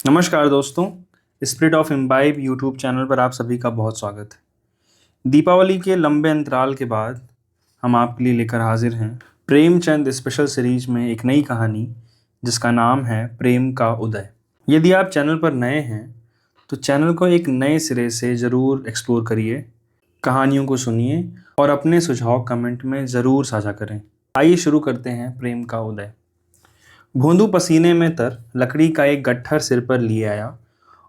नमस्कार दोस्तों। Spirit of imbibe YouTube channel पर आप सभी का बहुत स्वागत है। दीपावली के लंबे अंतराल के बाद हम आपके लिए लेकर हाजिर हैं प्रेमचंद स्पेशल सीरीज में एक नई कहानी जिसका नाम है प्रेम का उदय। यदि आप चैनल पर नए हैं तो चैनल को एक नए सिरे से ज़रूर एक्सप्लोर करिए, कहानियों को सुनिए और अपने सुझाव कमेंट में ज़रूर साझा करें। आइए शुरू करते हैं प्रेम का उदय। भोंदू पसीने में तर लकड़ी का एक गट्ठर सिर पर लिए आया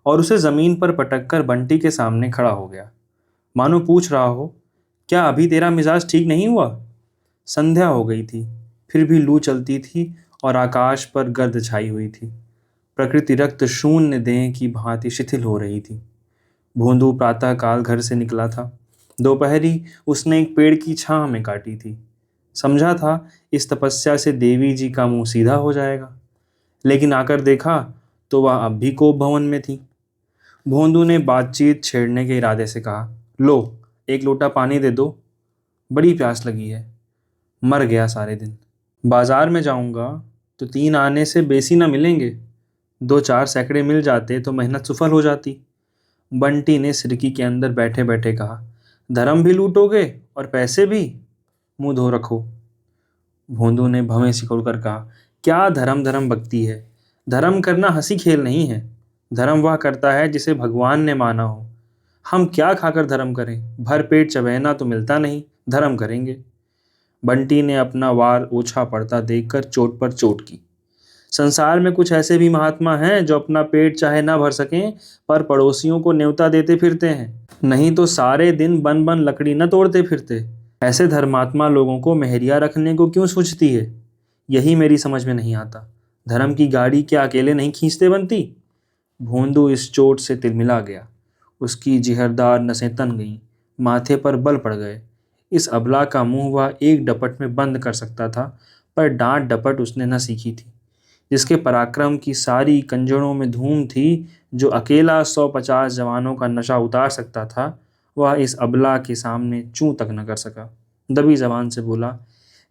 और उसे जमीन पर पटक कर बंटी के सामने खड़ा हो गया, मानो पूछ रहा हो, क्या अभी तेरा मिजाज ठीक नहीं हुआ? संध्या हो गई थी, फिर भी लू चलती थी और आकाश पर गर्द छाई हुई थी। प्रकृति रक्त शून्य देह की भांति शिथिल हो रही थी। भोंदू प्रातःकाल घर से निकला था। दोपहरी उसने एक पेड़ की छांव में काटी थी। समझा था इस तपस्या से देवी जी का मुंह सीधा हो जाएगा, लेकिन आकर देखा तो वह अब भी कोप भवन में थी। भोंदू ने बातचीत छेड़ने के इरादे से कहा, लो, एक लोटा पानी दे दो, बड़ी प्यास लगी है, मर गया सारे दिन। बाजार में जाऊंगा तो 3 आने से बेसी न मिलेंगे, 2-4 सैकड़े मिल जाते तो मेहनत सफल हो जाती। बंटी ने सिरकी के अंदर बैठे बैठे कहा, धर्म भी लूटोगे और पैसे भी? मुंह धो रखो। भोंदू ने भवें सिकोड़ कर कहा, क्या धर्म धर्म बकती है? धर्म करना हंसी खेल नहीं है। धर्म वह करता है जिसे भगवान ने माना हो। हम क्या खाकर धर्म करें? भर पेट चबैना तो मिलता नहीं, धर्म करेंगे। बंटी ने अपना वार ओछा पड़ता देखकर चोट पर चोट की। संसार में कुछ ऐसे भी महात्मा हैं जो अपना पेट चाहे ना भर सकें पर पड़ोसियों को न्योता देते फिरते हैं, नहीं तो सारे दिन बन बन लकड़ी न तोड़ते फिरते। ऐसे धर्मात्मा लोगों को मेहरिया रखने को क्यों सूझती है, यही मेरी समझ में नहीं आता। धर्म की गाड़ी क्या अकेले नहीं खींचते बनती? भोंदू इस चोट से तिलमिला गया। उसकी जिहरदार नसें तन गईं, माथे पर बल पड़ गए। इस अबला का मुंह वह एक डपट में बंद कर सकता था, पर डांट डपट उसने न सीखी थी। जिसके पराक्रम की सारी कंजरों में धूम थी, जो अकेला 150 जवानों का नशा उतार सकता था, वह इस अबला के सामने चूं तक न कर सका। दबी जबान से बोला,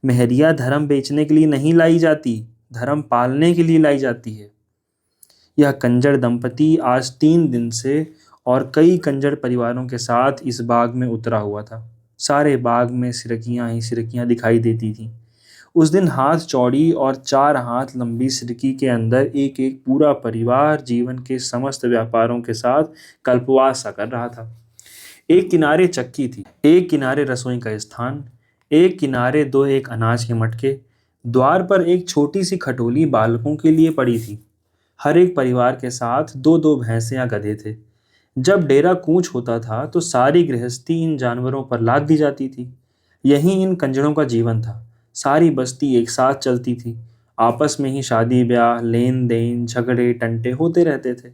मेहरिया धर्म बेचने के लिए नहीं लाई जाती, धर्म पालने के लिए लाई जाती है। यह कंजर दंपति आज 3 दिन से और कई कंजर परिवारों के साथ इस बाग में उतरा हुआ था। सारे बाग में सिरकियां ही सिरकियां दिखाई देती थीं। उस दिन हाथ चौड़ी और 4 हाथ लंबी सिरकी के अंदर एक एक पूरा परिवार जीवन के समस्त व्यापारों के साथ कल्पवास सा कर रहा था। एक किनारे चक्की थी, एक किनारे रसोई का स्थान, एक किनारे दो एक अनाज के मटके। द्वार पर एक छोटी सी खटोली बालकों के लिए पड़ी थी। हर एक परिवार के साथ दो दो भैंसे या गधे थे। जब डेरा कूच होता था तो सारी गृहस्थी इन जानवरों पर लाद दी जाती थी। यही इन कंजरों का जीवन था। सारी बस्ती एक साथ चलती थी। आपस में ही शादी ब्याह, लेन देन, झगड़े टंटे होते रहते थे।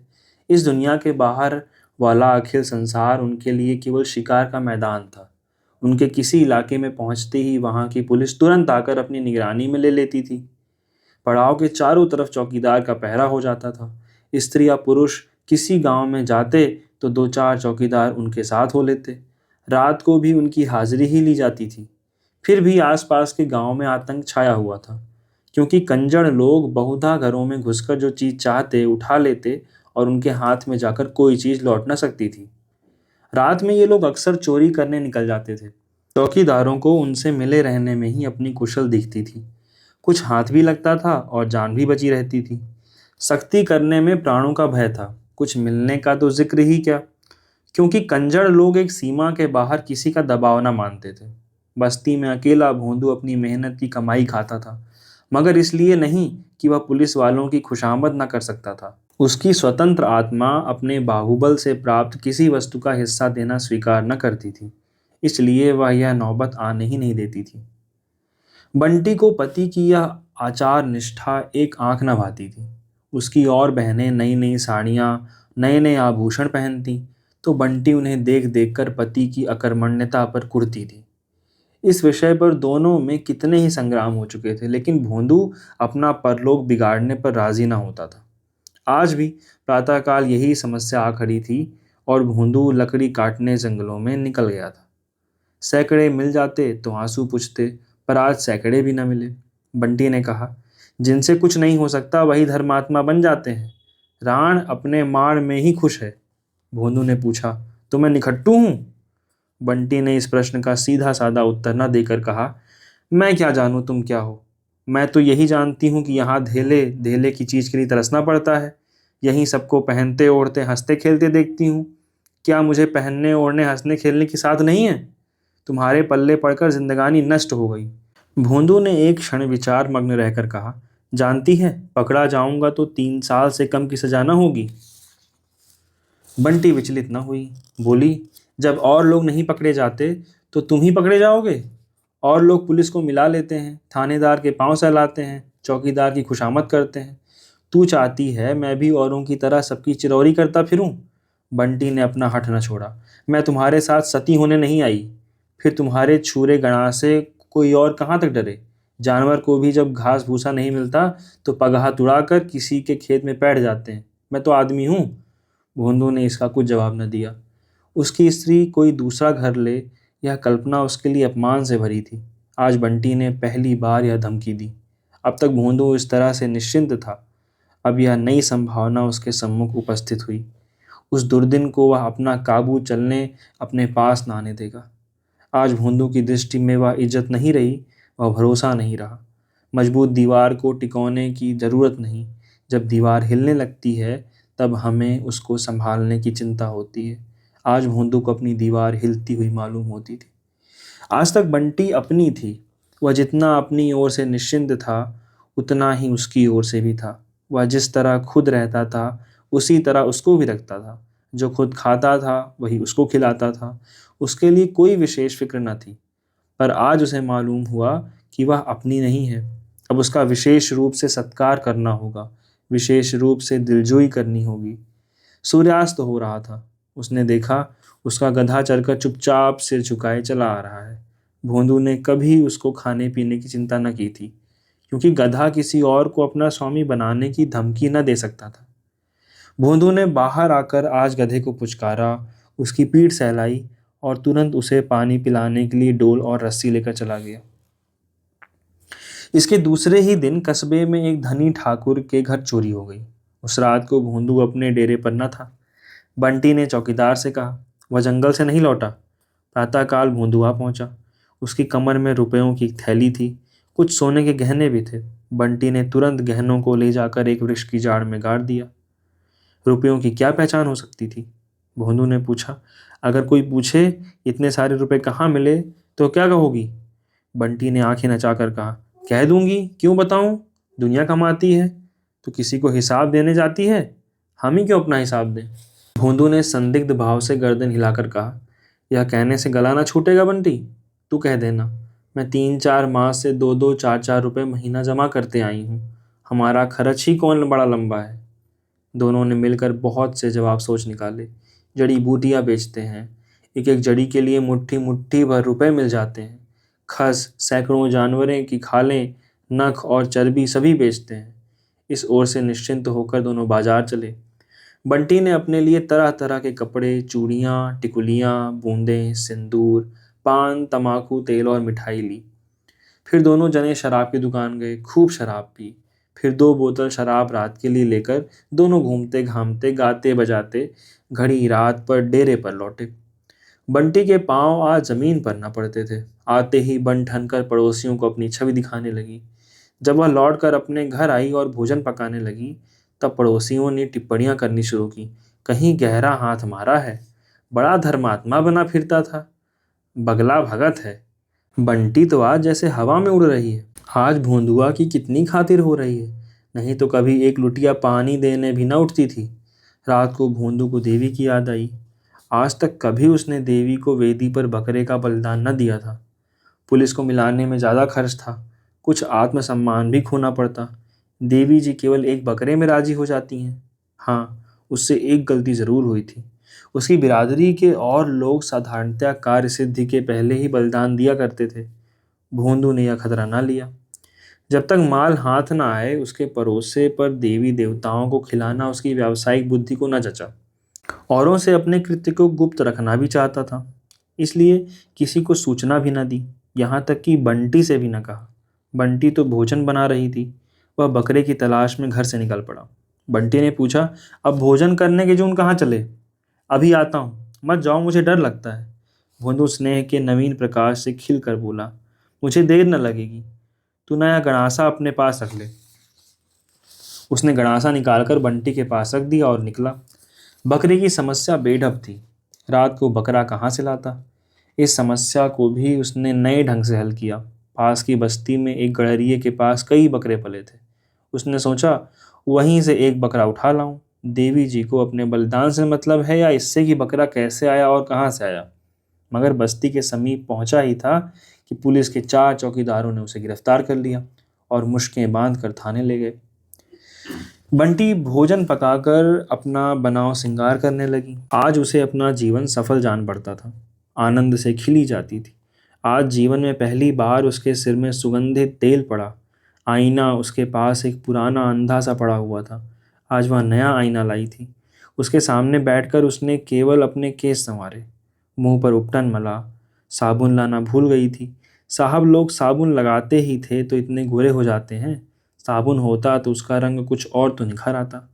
इस दुनिया के बाहर वाला अखिल संसार उनके लिए केवल शिकार का मैदान था। उनके किसी इलाके में पहुंचते ही वहां की पुलिस तुरंत आकर अपनी निगरानी में ले लेती थी। पड़ाव के चारों तरफ चौकीदार का पहरा हो जाता था। स्त्री या पुरुष किसी गांव में जाते तो 2-4 चौकीदार उनके साथ हो लेते। रात को भी उनकी हाजिरी ही ली जाती थी। फिर भी आसपास के गांव में आतंक छाया हुआ था, क्योंकि कंजर लोग बहुधा घरों में घुसकर जो चीज चाहते उठा लेते और उनके हाथ में जाकर कोई चीज लौट न सकती थी। रात में ये लोग अक्सर चोरी करने निकल जाते थे। चौकीदारों को उनसे मिले रहने में ही अपनी कुशल दिखती थी। कुछ हाथ भी लगता था और जान भी बची रहती थी। सख्ती करने में प्राणों का भय था, कुछ मिलने का तो जिक्र ही क्या, क्योंकि कंजर लोग एक सीमा के बाहर किसी का दबाव न मानते थे। बस्ती में अकेला भोंदू अपनी मेहनत की कमाई खाता था, मगर इसलिए नहीं कि वह पुलिस वालों की खुशामद न कर सकता था। उसकी स्वतंत्र आत्मा अपने बाहुबल से प्राप्त किसी वस्तु का हिस्सा देना स्वीकार न करती थी, इसलिए वह यह नौबत आने ही नहीं देती थी। बंटी को पति की यह आचार निष्ठा एक आंख न भाती थी। उसकी और बहनें नई नई साड़ियाँ, नए नए आभूषण पहनती तो बंटी उन्हें देख देख कर पति की अकर्मण्यता पर कुढ़ती थी। इस विषय पर दोनों में कितने ही संग्राम हो चुके थे, लेकिन भोंदू अपना परलोक बिगाड़ने पर राजी न होता था। आज भी प्रातःकाल यही समस्या आ खड़ी थी और भोंदू लकड़ी काटने जंगलों में निकल गया था। सैकड़े मिल जाते तो आंसू पूछते, पर आज सैकड़े भी न मिले। बंटी ने कहा, जिनसे कुछ नहीं हो सकता वही धर्मात्मा बन जाते हैं। राण अपने मार में ही खुश है। भोंदू ने पूछा, तो मैं निखट्टू हूं? बंटी ने इस प्रश्न का सीधा साधा उत्तर न देकर कहा, मैं क्या जानूं तुम क्या हो। मैं तो यही जानती हूं कि यहाँ धेले धेले की चीज के लिए तरसना पड़ता है। यहीं सबको पहनते ओढ़ते हंसते खेलते देखती हूँ। क्या मुझे पहनने ओढ़ने हंसने खेलने की साथ नहीं है? तुम्हारे पल्ले पड़कर जिंदगानी नष्ट हो गई। भोंदू ने एक क्षण विचार मग्न रहकर कहा, जानती है, पकड़ा जाऊंगा तो 3 साल से कम की सजा न होगी। बंटी विचलित न हुई, बोली, जब और लोग नहीं पकड़े जाते तो तुम ही पकड़े जाओगे? और लोग पुलिस को मिला लेते हैं, थानेदार के पांव सहलाते हैं, चौकीदार की खुशामद करते हैं। तू चाहती है मैं भी औरों की तरह सबकी चिरौरी करता फिरूं? बंटी ने अपना हठ न छोड़ा। मैं तुम्हारे साथ सती होने नहीं आई। फिर तुम्हारे छुरे गणा से कोई और कहाँ तक डरे? जानवर को भी जब घास भूसा नहीं मिलता तो पगहा तुड़ाकर किसी के खेत में बैठ जाते हैं। मैं तो आदमी हूँ। भोंदू ने इसका कुछ जवाब न दिया। उसकी स्त्री कोई दूसरा घर ले, यह कल्पना उसके लिए अपमान से भरी थी। आज बंटी ने पहली बार यह धमकी दी। अब तक भोंदू इस तरह से निश्चिंत था। अब यह नई संभावना उसके सम्मुख उपस्थित हुई। उस दुर्दिन को वह अपना काबू चलने अपने पास न आने देगा। आज भोंदू की दृष्टि में वह इज्जत नहीं रही, वह भरोसा नहीं रहा। मजबूत दीवार को टिकोने की जरूरत नहीं। जब दीवार हिलने लगती है तब हमें उसको संभालने की चिंता होती है। आज भोंदू को अपनी दीवार हिलती हुई मालूम होती थी। आज तक बंटी अपनी थी। वह जितना अपनी ओर से निश्चिंत था उतना ही उसकी ओर से भी था। वह जिस तरह खुद रहता था उसी तरह उसको भी रखता था। जो खुद खाता था वही उसको खिलाता था। उसके लिए कोई विशेष फिक्र न थी। पर आज उसे मालूम हुआ कि वह अपनी नहीं है। अब उसका विशेष रूप से सत्कार करना होगा, विशेष रूप से दिलजोई करनी होगी। सूर्यास्त हो रहा था। उसने देखा उसका गधा चलकर चुपचाप सिर झुकाए चला आ रहा है। भोंदू ने कभी उसको खाने पीने की चिंता न की थी, क्योंकि गधा किसी और को अपना स्वामी बनाने की धमकी न दे सकता था। भोंदू ने बाहर आकर आज गधे को पुचकारा, उसकी पीठ सहलाई और तुरंत उसे पानी पिलाने के लिए डोल और रस्सी लेकर चला गया। इसके दूसरे ही दिन कस्बे में एक धनी ठाकुर के घर चोरी हो गई। उस रात को भोंदू अपने डेरे पर न था। बंटी ने चौकीदार से कहा, वह जंगल से नहीं लौटा। प्रातःकाल भोंदू आ पहुंचा। उसकी कमर में रुपयों की थैली थी, कुछ सोने के गहने भी थे। बंटी ने तुरंत गहनों को ले जाकर एक वृक्ष की जाड़ में गाड़ दिया। रुपयों की क्या पहचान हो सकती थी? भोंदू ने पूछा, अगर कोई पूछे इतने सारे रुपए कहाँ मिले तो क्या कहोगी? बंटी ने आंखें नचाकर कहा, कह दूंगी, क्यों बताऊं? दुनिया कमाती है तो किसी को हिसाब देने जाती है, हम ही क्यों अपना हिसाब दें? भोंदू ने संदिग्ध भाव से गर्दन हिलाकर कहा, यह कहने से गला ना छूटेगा बंटी। तू कह देना, मैं 3-4 माह से 2-2, 4-4 रुपए महीना जमा करते आई हूँ। हमारा खर्च ही कौन बड़ा लंबा है। दोनों ने मिलकर बहुत से जवाब सोच निकाले। जड़ी बूटियां बेचते हैं, एक एक जड़ी के लिए मुट्ठी मुट्ठी भर रुपए मिल जाते हैं। खस, सैकड़ों जानवरों की खालें, नख और चर्बी सभी बेचते हैं। इस ओर से निश्चिंत होकर दोनों बाजार चले। बंटी ने अपने लिए तरह तरह के कपड़े, चूड़ियाँ, टिकुलियाँ, बूंदें, सिंदूर, पान, तमाकू, तेल और मिठाई ली। फिर दोनों जने शराब की दुकान गए, खूब शराब पी। फिर 2 बोतल शराब रात के लिए लेकर दोनों घूमते घामते गाते बजाते घड़ी रात पर डेरे पर लौटे। बंटी के पांव आज जमीन पर न पड़ते थे। आते ही बन ठन कर पड़ोसियों को अपनी छवि दिखाने लगी। जब वह लौटकर अपने घर आई और भोजन पकाने लगी तब पड़ोसियों ने टिप्पणियां करनी शुरू की। कहीं गहरा हाथ मारा है, बड़ा धर्मात्मा बना फिरता था, बगला भगत है। बंटी तो आज जैसे हवा में उड़ रही है। आज भोंदुआ की कितनी खातिर हो रही है, नहीं तो कभी एक लुटिया पानी देने भी न उठती थी। रात को भोंदू को देवी की याद आई। आज तक कभी उसने देवी को वेदी पर बकरे का बलिदान न दिया था। पुलिस को मिलाने में ज़्यादा खर्च था, कुछ आत्मसम्मान भी खोना पड़ता। देवी जी केवल एक बकरे में राजी हो जाती हैं। हाँ, उससे एक गलती ज़रूर हुई थी। उसकी बिरादरी के और लोग साधारणतया कार्य सिद्धि के पहले ही बलिदान दिया करते थे। भोंदू ने यह खतरा ना लिया। जब तक माल हाथ ना आए उसके परोसे पर देवी देवताओं को खिलाना उसकी व्यावसायिक बुद्धि को न जचा। औरों से अपने कृत्य को गुप्त रखना भी चाहता था, इसलिए किसी को सूचना भी न दी, यहाँ तक कि बंटी से भी न कहा। बंटी तो भोजन बना रही थी, वह बकरे की तलाश में घर से निकल पड़ा। बंटी ने पूछा, अब भोजन करने के जून कहाँ चले? अभी आता हूँ, मत जाओ, मुझे डर लगता है। भोंदू स्नेह के नवीन प्रकाश से खिल कर बोला, मुझे देर न लगेगी, तू नया गणासा अपने पास रख ले। उसने गणासा निकालकर बंटी के पास रख दिया और निकला। बकरे की समस्या बेढप थी। रात को बकरा कहाँ से लाता? इस समस्या को भी उसने नए ढंग से हल किया। पास की बस्ती में एक गड़रिये के पास कई बकरे पले थे। उसने सोचा, वहीं से एक बकरा उठा लाऊं। देवी जी को अपने बलिदान से मतलब है या इससे कि बकरा कैसे आया और कहाँ से आया? मगर बस्ती के समीप पहुंचा ही था कि पुलिस के 4 चौकीदारों ने उसे गिरफ्तार कर लिया और मुश्कें बांध कर थाने ले गए। बंटी भोजन पकाकर अपना बनाव श्रृंगार करने लगी। आज उसे अपना जीवन सफल जान पड़ता था। आनंद से खिली जाती थी। आज जीवन में पहली बार उसके सिर में सुगंधित तेल पड़ा। आईना उसके पास एक पुराना अंधा सा पड़ा हुआ था। आज वह नया आईना लाई थी। उसके सामने बैठकर उसने केवल अपने केस संवारे, मुंह पर उपटन मला। साबुन लाना भूल गई थी। साहब लोग साबुन लगाते ही थे तो इतने गोरे हो जाते हैं। साबुन होता तो उसका रंग कुछ और तो निखर आता।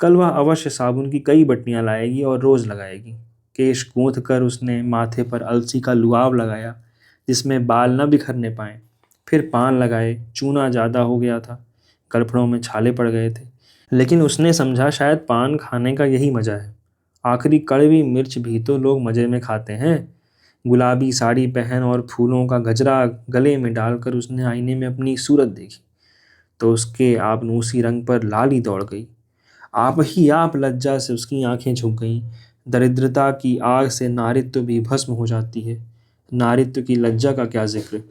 कल वह अवश्य साबुन की कई बट्टियां लाएगी और रोज लगाएगी। केश गूंथ कर उसने माथे पर अलसी का लुआव लगाया जिसमें बाल न बिखरने पाए। फिर पान लगाए। चूना ज्यादा हो गया था, कड़फड़ों में छाले पड़ गए थे, लेकिन उसने समझा शायद पान खाने का यही मजा है। आखिरी कड़वी मिर्च भी तो लोग मजे में खाते हैं। गुलाबी साड़ी पहन और फूलों का गजरा गले में डालकर उसने आईने में अपनी सूरत देखी तो उसके आबनूसी रंग पर लाली दौड़ गई। आप ही आप लज्जा से उसकी आंखें झुक गईं। दरिद्रता की आग से नारित्व भी भस्म हो जाती है। नारित्व की लज्जा का क्या जिक्र।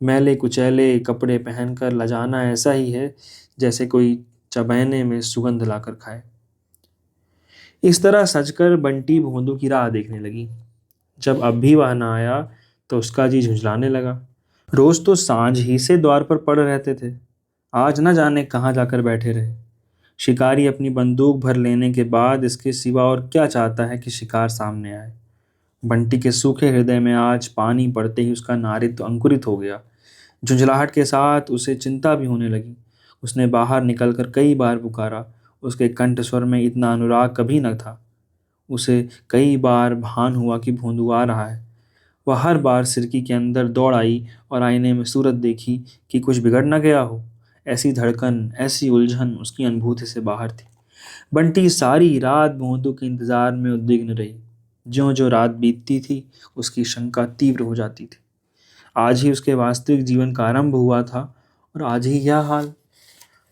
मैले कुचैले कपड़े पहनकर लजाना ऐसा ही है जैसे कोई चबैने में सुगंध लाकर खाए। इस तरह सजकर बंटी भोंदू की राह देखने लगी। जब अब भी वह न आया तो उसका जी झुंझलाने लगा। रोज तो सांझ ही से द्वार पर पड़े रहते थे, आज न जाने कहाँ जाकर बैठे रहे। शिकारी अपनी बंदूक भर लेने के बाद इसके सिवा और क्या चाहता है कि शिकार सामने आए। बंटी के सूखे हृदय में आज पानी पड़ते ही उसका नारित्व अंकुरित हो गया। झुंझलाहट के साथ उसे चिंता भी होने लगी। उसने बाहर निकलकर कई बार पुकारा। उसके कंठ स्वर में इतना अनुराग कभी न था। उसे कई बार भान हुआ कि भोंदू आ रहा है। वह हर बार सिरकी के अंदर दौड़ आई और आईने में सूरत देखी कि कुछ बिगड़ न गया हो। ऐसी धड़कन, ऐसी उलझन उसकी अनुभूति से बाहर थी। बंटी सारी रात भोंदू के इंतजार में उद्विग्न रही। ज्यों ज्यों रात बीतती थी उसकी शंका तीव्र हो जाती थी। आज ही उसके वास्तविक जीवन का आरंभ हुआ था और आज ही यह हाल।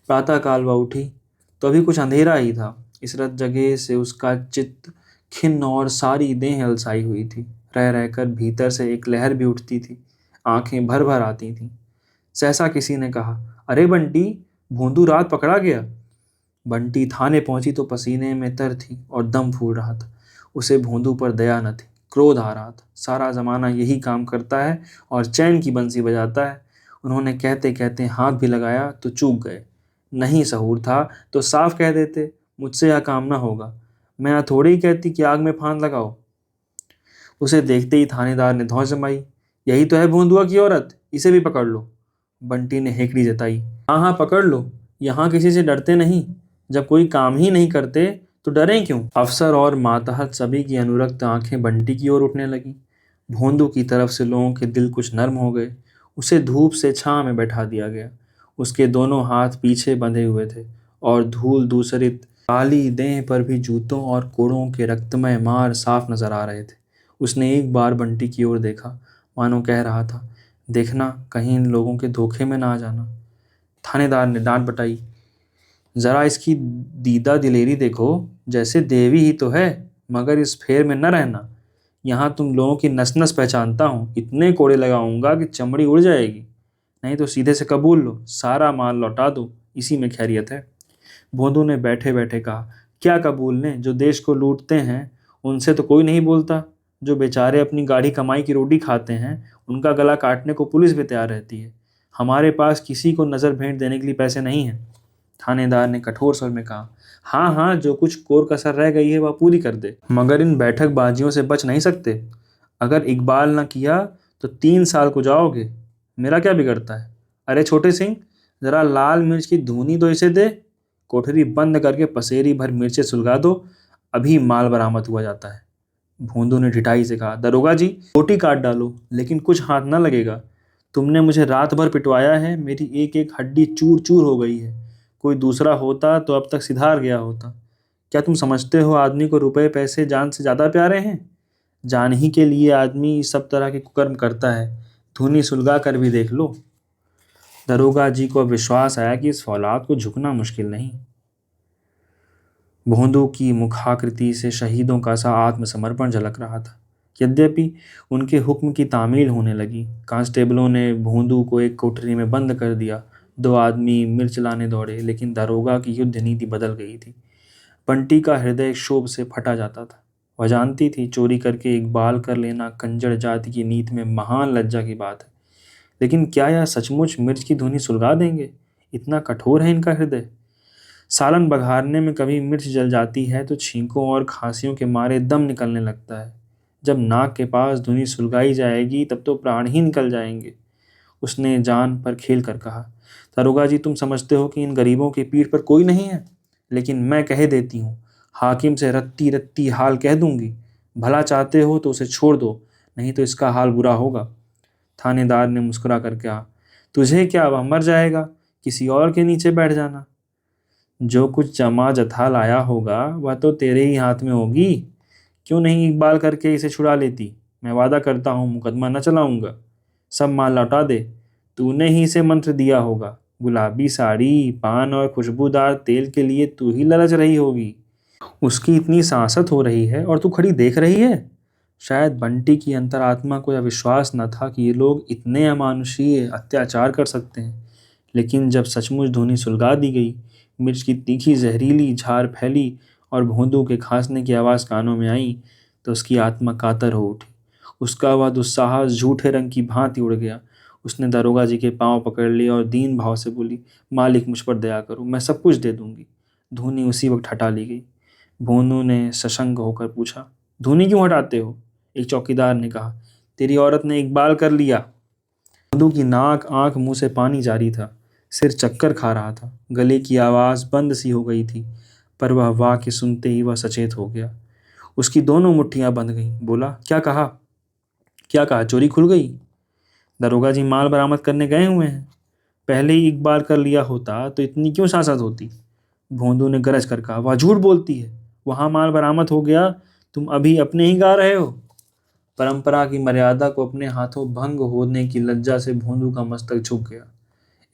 प्रातःकाल वह उठी तो अभी कुछ अंधेरा ही था। इस रत जगह से उसका चित्त खिन्न और सारी देह अलसाई हुई थी। रह रहकर भीतर से एक लहर भी उठती थी। आंखें भर भर आती थीं। सहसा किसी ने कहा, अरे बंटी, भोंदू रात पकड़ा गया। बंटी थाने पहुंची तो पसीने में तर थी और दम फूल रहा था। उसे भोंदू पर दया न थी, क्रोध आ रहा था। सारा जमाना यही काम करता है और चैन की बंसी बजाता है। उन्होंने कहते कहते हाथ भी लगाया तो चूक गए। नहीं सहूर था तो साफ कह देते, मुझसे यह काम ना होगा। मैं यहाँ थोड़ी ही कहती कि आग में फांद लगाओ। उसे देखते ही थानेदार ने धौंस जमाई, यही तो है भोंदुआ की औरत, इसे भी पकड़ लो। बंटी ने हेकड़ी जताई, हाँ हाँ पकड़ लो, यहाँ किसी से डरते नहीं। जब कोई काम ही नहीं करते तो डरें क्यों? अफसर और मातहत सभी की अनुरक्त आंखें बंटी की ओर उठने लगी। भोंदू की तरफ से लोगों के दिल कुछ नर्म हो गए। उसे धूप से छां में बैठा दिया गया। उसके दोनों हाथ पीछे बंधे हुए थे और धूल दूसरित काली देह पर भी जूतों और कोड़ों के रक्तमय मार साफ नजर आ रहे थे। उसने एक बार बंटी की ओर देखा, मानो कह रहा था, देखना कहीं इन लोगों के धोखे में ना आ जाना। थानेदार ने डांट बटाई, जरा इसकी दीदा दिलेरी देखो, जैसे देवी ही तो है, मगर इस फेर में न रहना। यहाँ तुम लोगों की नस नस पहचानता हूँ, इतने कोड़े लगाऊंगा कि चमड़ी उड़ जाएगी। नहीं तो सीधे से कबूल लो, सारा माल लौटा दो, इसी में खैरियत है। भोंदू ने बैठे बैठे कहा, क्या कबूल ने? जो देश को लूटते हैं उनसे तो कोई नहीं बोलता। जो बेचारे अपनी गाढ़ी कमाई की रोटी खाते हैं उनका गला काटने को पुलिस भी तैयार रहती है। हमारे पास किसी को नज़र भेंट देने के लिए पैसे नहीं हैं। थानेदार ने कठोर स्वर में कहा, हाँ हाँ, जो कुछ कोर कसर रह गई है वह पूरी कर दे, मगर इन बैठक बाजियों से बच नहीं सकते। अगर इकबाल ना किया तो 3 साल को जाओगे। मेरा क्या बिगड़ता है? अरे छोटे सिंह, जरा लाल मिर्च की धुनी तो इसे दे। कोठरी बंद करके पसेरी भर मिर्चें सुलगा दो, अभी माल बरामद हुआ जाता है। भोंदू ने ढिठाई से कहा, दरोगा जी रोटी काट डालो, लेकिन कुछ हाथ ना लगेगा। तुमने मुझे रात भर पिटवाया है, मेरी एक एक हड्डी चूर चूर हो गई है। कोई दूसरा होता तो अब तक सिधार गया होता। क्या तुम समझते हो आदमी को रुपए पैसे जान से ज्यादा प्यारे हैं? जान ही के लिए आदमी सब तरह के कुकर्म करता है। धूनी सुलगा कर भी देख लो। दरोगा जी को विश्वास आया कि इस फौलाद को झुकना मुश्किल नहीं। भोंदू की मुखाकृति से शहीदों का सा आत्मसमर्पण झलक रहा था। यद्यपि उनके हुक्म की तामील होने लगी। कांस्टेबलों ने भोंदू को एक कोठरी में बंद कर दिया। दो आदमी मिर्च लाने दौड़े, लेकिन दरोगा की युद्ध नीति बदल गई थी। बंटी का हृदय क्षोभ से फटा जाता था। वह जानती थी चोरी करके इकबाल कर लेना कंजर जाति की नीति में महान लज्जा की बात है। लेकिन क्या यह सचमुच मिर्च की धुनी सुलगा देंगे? इतना कठोर है इनका हृदय। सालन बघारने में कभी मिर्च जल जाती है तो छींकों और खांसियों के मारे दम निकलने लगता है। जब नाक के पास धुनी सुलगाई जाएगी तब तो प्राण ही निकल जाएंगे। उसने जान पर खेल कर कहा, दरोगा जी तुम समझते हो कि इन गरीबों की पीठ पर कोई नहीं है, लेकिन मैं कह देती हूँ, हाकिम से रत्ती रत्ती हाल कह दूंगी। भला चाहते हो तो उसे छोड़ दो, नहीं तो इसका हाल बुरा होगा। थानेदार ने मुस्कुरा कर कहा, तुझे क्या, वह मर जाएगा, किसी और के नीचे बैठ जाना। जो कुछ जमा जथा लाया होगा वह तो तेरे ही हाथ में होगी। क्यों नहीं इकबाल करके इसे छुड़ा लेती? मैं वादा करता हूँ मुकदमा न चलाऊंगा। सब माल लौटा दे। तूने ही इसे मंत्र दिया होगा। गुलाबी साड़ी, पान और खुशबूदार तेल के लिए तू ही ललच रही होगी। उसकी इतनी सांसत हो रही है और तू खड़ी देख रही है। शायद बंटी की अंतरात्मा को यह विश्वास न था कि ये लोग इतने अमानुषीय अत्याचार कर सकते हैं। लेकिन जब सचमुच धुनी सुलगा दी गई, मिर्च की तीखी जहरीली झार फैली और भोंदू के खांसने की आवाज़ कानों में आई, तो उसकी आत्मा कातर हो उठी। उसका वह दुस्साहस झूठे रंग की भांति उड़ गया। उसने दरोगा जी के पांव पकड़ लिए और दीन भाव से बोली, मालिक मुझ पर दया करो, मैं सब कुछ दे दूंगी। धूनी उसी वक्त हटा ली गई। भोंदू ने सशंक होकर पूछा, धूनी क्यों हटाते हो? एक चौकीदार ने कहा, तेरी औरत ने इकबाल कर लिया। भोंदू की नाक आंख मुंह से पानी जारी था। सिर चक्कर खा रहा था। गले की आवाज़ बंद सी हो गई थी। पर वह वाक्य सुनते ही वह सचेत हो गया। उसकी दोनों मुट्ठियां बंध गईं। बोला, क्या कहा? क्या कहा? चोरी खुल गई? दरोगा जी माल बरामद करने गए हुए हैं। पहले ही इकबाल कर लिया होता तो इतनी क्यों सांसत होती? भोंदू ने गरज कर कहा, वह झूठ बोलती है। वहां माल बरामद हो गया, तुम अभी अपने ही गा रहे हो। परंपरा की मर्यादा को अपने हाथों भंग होने की लज्जा से भोंदू का मस्तक झुक गया।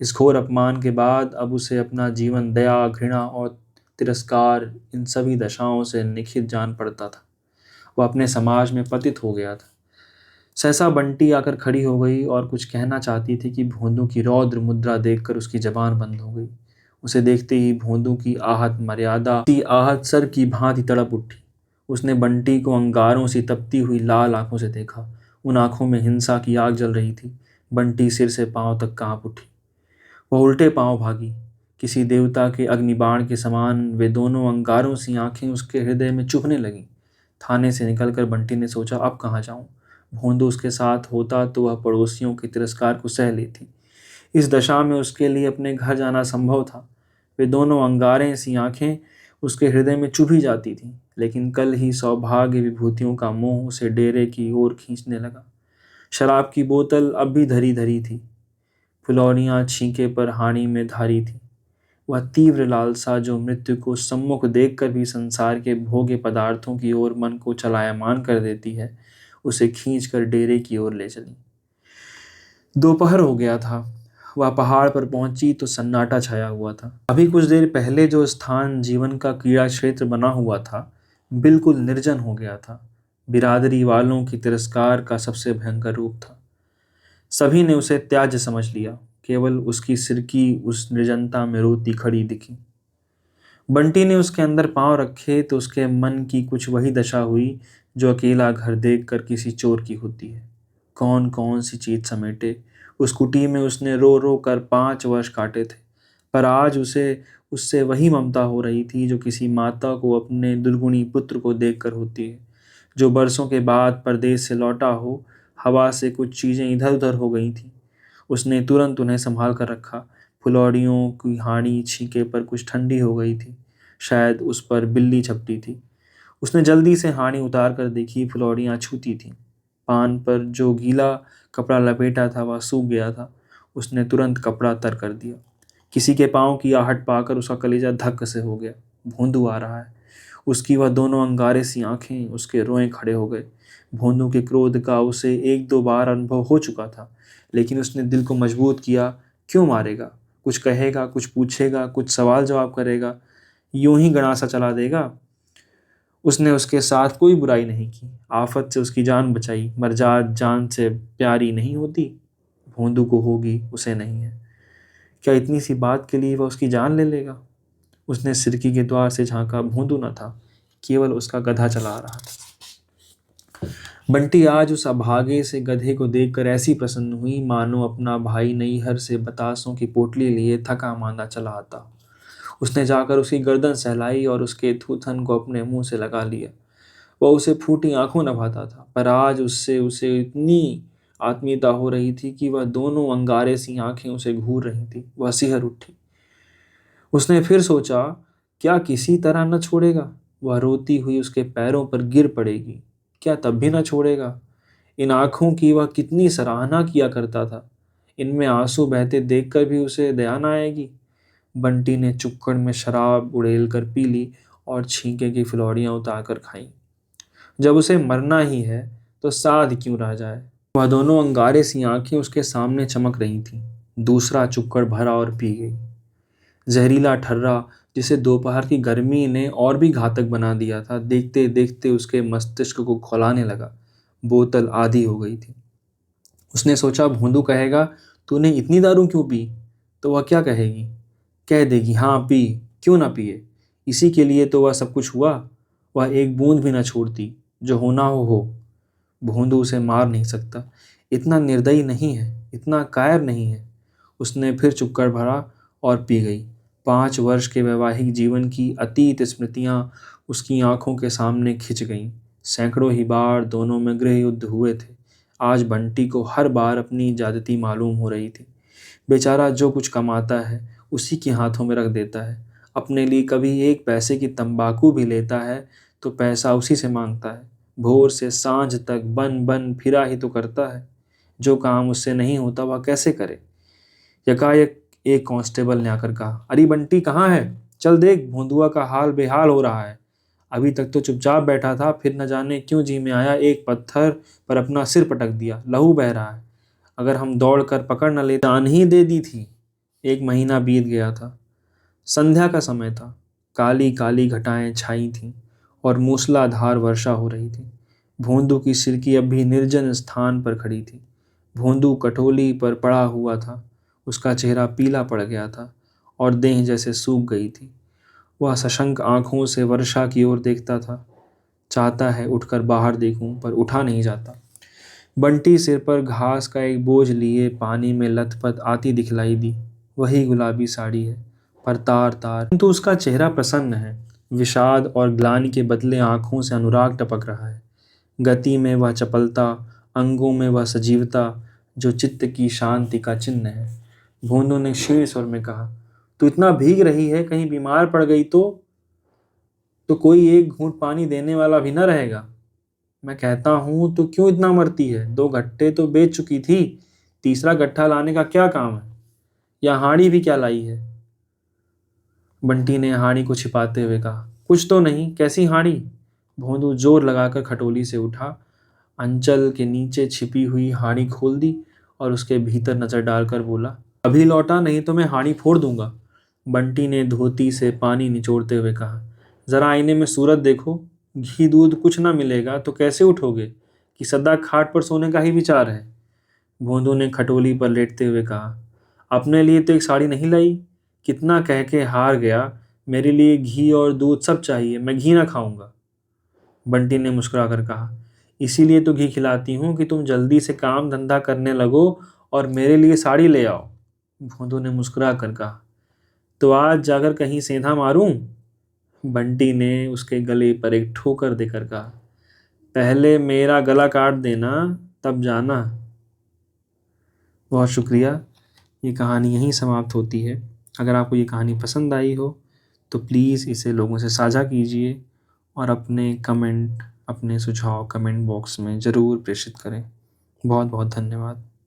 इस घोर अपमान के बाद अब उसे अपना जीवन दया, घृणा और तिरस्कार, इन सभी दशाओं से निखित जान पड़ता था। वह अपने समाज में पतित हो गया था। सहसा बंटी आकर खड़ी हो गई और कुछ कहना चाहती थी कि भोंदू की रौद्र मुद्रा देखकर उसकी जबान बंद हो गई। उसे देखते ही भोंदू की आहत मर्यादा की आहत सर की भांति तड़प उठी। उसने बंटी को अंगारों से तपती हुई लाल आंखों से देखा। उन आंखों में हिंसा की आग जल रही थी। बंटी सिर से पांव तक कांप उठी। वह उल्टे पांव भागी। किसी देवता के अग्निबाण के समान वे दोनों अंगारों सी आंखें उसके हृदय में चुभने लगीं। थाने से निकलकर बंटी ने सोचा, अब कहाँ जाऊं? भोंदू उसके साथ होता तो वह पड़ोसियों के तिरस्कार को सह लेती। इस दशा में उसके लिए अपने घर जाना संभव था। वे दोनों अंगारें सी आंखें उसके हृदय में चुभी जाती थीं। लेकिन कल ही सौभाग्य विभूतियों का मोह उसे डेरे की ओर खींचने लगा। शराब की बोतल अब भी धरी धरी थी। फुलौरियां छींके पर हानि में धारी थी। वह तीव्र लालसा जो मृत्यु को सम्मुख देखकर भी संसार के भोग्य पदार्थों की ओर मन को चलायमान कर देती है, उसे खींचकर डेरे की ओर ले चली। दोपहर हो गया था। वह पहाड़ पर पहुंची तो सन्नाटा छाया हुआ था। अभी कुछ देर पहले जो स्थान जीवन का क्रीड़ा क्षेत्र बना हुआ था, बिल्कुल निर्जन हो गया था। बिरादरी वालों की तिरस्कार का सबसे भयंकर रूप था। सभी ने उसे त्याज्य समझ लिया। केवल उसकी सिरकी उस निर्जनता में रोती खड़ी दिखी। बंटी ने उसके अंदर पांव रखे तो उसके मन की कुछ वही दशा हुई जो अकेला घर देखकर किसी चोर की होती है। कौन कौन सी चीज समेटे। उस कुटी में उसने रो रो कर 5 वर्ष काटे थे, पर आज उसे उससे वही ममता हो रही थी जो किसी माता को अपने दुर्गुणी पुत्र को देखकर होती है। जो बरसों के बाद परदेश से लौटा हो, हवा से कुछ चीजें इधर उधर हो गई थीं। उसने तुरंत उन्हें संभाल कर रखा। फुलौड़ियों की हाड़ी छींके पर कुछ ठंडी हो गई थी, शायद उस पर बिल्ली झपटी थी। उसने जल्दी से हाड़ी उतार कर देखी, फुलौड़ियाँ छूती थीं। पान पर जो गीला कपड़ा लपेटा था वह सूख गया था। उसने तुरंत कपड़ा तर कर दिया। किसी के पाँव की आहट पाकर उसका कलेजा धक्क से हो गया। भोंदू आ रहा है। उसकी वह दोनों अंगारे सी आंखें, उसके रोए खड़े हो गए। भोंदू के क्रोध का उसे एक दो बार अनुभव हो चुका था, लेकिन उसने दिल को मजबूत किया। क्यों मारेगा? कुछ कहेगा, कुछ पूछेगा, कुछ सवाल जवाब करेगा, यूं ही गणासा चला देगा। उसने उसके साथ कोई बुराई नहीं की, आफत से उसकी जान बचाई। मरजाद जान से प्यारी नहीं होती, भोंदू को होगी, उसे नहीं है। क्या इतनी सी बात के लिए वह उसकी जान ले लेगा? उसने सिरकी के द्वार से झांका। भोंदू न था, केवल उसका गधा चला आ रहा था। बंटी आज उस अभागे से गधे को देखकर ऐसी प्रसन्न हुई मानो अपना भाई नैहर से बतासों की पोटली लिए थका मांदा चला आता। उसने जाकर उसकी गर्दन सहलाई और उसके थूथन को अपने मुंह से लगा लिया। वह उसे फूटी आंखों नभाता था, पर आज उससे उसे इतनी आत्मीयता हो रही थी कि वह दोनों अंगारे सी आंखें उसे घूर रही थी। वह सिहर उठी। उसने फिर सोचा, क्या किसी तरह न छोड़ेगा? वह रोती हुई उसके पैरों पर गिर पड़ेगी, क्या तब भी न छोड़ेगा? इन आंखों की वह कितनी सराहना किया करता था, इनमें आंसू बहते देखकर भी उसे दया न आएगी। बंटी ने चुक्कड़ में शराब उड़ेल कर पी ली और छींके की फुलौड़ियां उतार कर खाई। जब उसे मरना ही है तो साध क्यों रह जाए। वह दोनों अंगारे सी आंखें उसके सामने चमक रही थीं। दूसरा चुक्कड़ भरा और पी गई। जहरीला ठर्रा, जिसे दोपहर की गर्मी ने और भी घातक बना दिया था, देखते देखते उसके मस्तिष्क को खौलाने लगा। बोतल आधी हो गई थी। उसने सोचा, भोंदू कहेगा, तूने इतनी दारू क्यों पी? तो वह क्या कहेगी? कह देगी, हाँ पी, क्यों ना पिए। इसी के लिए तो वह सब कुछ हुआ। वह एक बूंद भी न छोड़ती, जो होना हो। भोंदू उसे मार नहीं सकता, इतना निर्दयी नहीं है, इतना कायर नहीं है। उसने फिर चुक्कर भरा और पी गई। 5 वर्ष के वैवाहिक जीवन की अतीत स्मृतियां उसकी आंखों के सामने खिंच गईं। सैकड़ों ही बार दोनों में गृह युद्ध हुए थे। आज बंटी को हर बार अपनी ज्यादती मालूम हो रही थी। बेचारा जो कुछ कमाता है उसी के हाथों में रख देता है। अपने लिए कभी एक पैसे की तंबाकू भी लेता है तो पैसा उसी से मांगता है। भोर से सांझ तक बन बन फिरा ही तो करता है। जो काम उससे नहीं होता वह कैसे करे। यकायक एक कांस्टेबल ने आकर कहा, अरे बंटी कहाँ है? चल देख, भोंदुआ का हाल बेहाल हो रहा है। अभी तक तो चुपचाप बैठा था, फिर न जाने क्यों जी में आया, एक पत्थर पर अपना सिर पटक दिया, लहू बह रहा है। अगर हम दौड़ कर पकड़ न लेते, जान ही दे दी थी। 1 महीना बीत गया था। संध्या का समय था। काली काली घटाएं छाई थीं और मूसलाधार वर्षा हो रही थी। भोंदू की सिरकी अब भी निर्जन स्थान पर खड़ी थी। भोंदू कटोली पर पड़ा हुआ था। उसका चेहरा पीला पड़ गया था और देह जैसे सूख गई थी। वह सशंक आंखों से वर्षा की ओर देखता था। चाहता है उठकर बाहर देखूं, पर उठा नहीं जाता। बंटी सिर पर घास का एक बोझ लिए पानी में लथपथ आती दिखलाई दी। वही गुलाबी साड़ी है, पर तार तार, किंतु उसका चेहरा प्रसन्न है। विषाद और ग्लानि के बदले आंखों से अनुराग टपक रहा है। गति में वह चपलता, अंगों में वह सजीवता, जो चित्त की शांति का चिन्ह है। भोंदू ने क्षीण स्वर में कहा, तू इतना भीग रही है, कहीं बीमार पड़ गई तो कोई एक घूंट पानी देने वाला भी न रहेगा। मैं कहता हूं तो क्यों इतना मरती है? 2 गट्टे तो बेच चुकी थी, तीसरा गट्ठा लाने का क्या काम है? या हाड़ी भी क्या लाई है? बंटी ने हाड़ी को छिपाते हुए कहा, कुछ तो नहीं, कैसी हाड़ी? भोंदू जोर लगाकर खटोली से उठा, अंचल के नीचे छिपी हुई हाड़ी खोल दी और उसके भीतर नजर डालकर बोला, अभी लौटा, नहीं तो मैं हाड़ी फोड़ दूंगा। बंटी ने धोती से पानी निचोड़ते हुए कहा, जरा आईने में सूरत देखो, घी दूध कुछ ना मिलेगा तो कैसे उठोगे, कि सदा खाट पर सोने का ही विचार है। भोंदू ने खटोली पर लेटते हुए कहा, अपने लिए तो एक साड़ी नहीं लाई, कितना कह के हार गया। मेरे लिए घी और दूध सब चाहिए, मैं घी ना खाऊंगा। बंटी ने मुस्कुराकर कहा, इसीलिए तो घी खिलाती हूँ कि तुम जल्दी से काम धंधा करने लगो और मेरे लिए साड़ी ले आओ। भोंदू ने मुस्कुरा कर कहा, तो आज जाकर कहीं सेंधा मारूं? बंटी ने उसके गले पर एक ठोकर देकर कहा, पहले मेरा गला काट देना, तब जाना। बहुत शुक्रिया। ये कहानी यहीं समाप्त होती है। अगर आपको ये कहानी पसंद आई हो तो प्लीज़ इसे लोगों से साझा कीजिए और अपने सुझाव कमेंट बॉक्स में ज़रूर प्रेषित करें। बहुत बहुत धन्यवाद।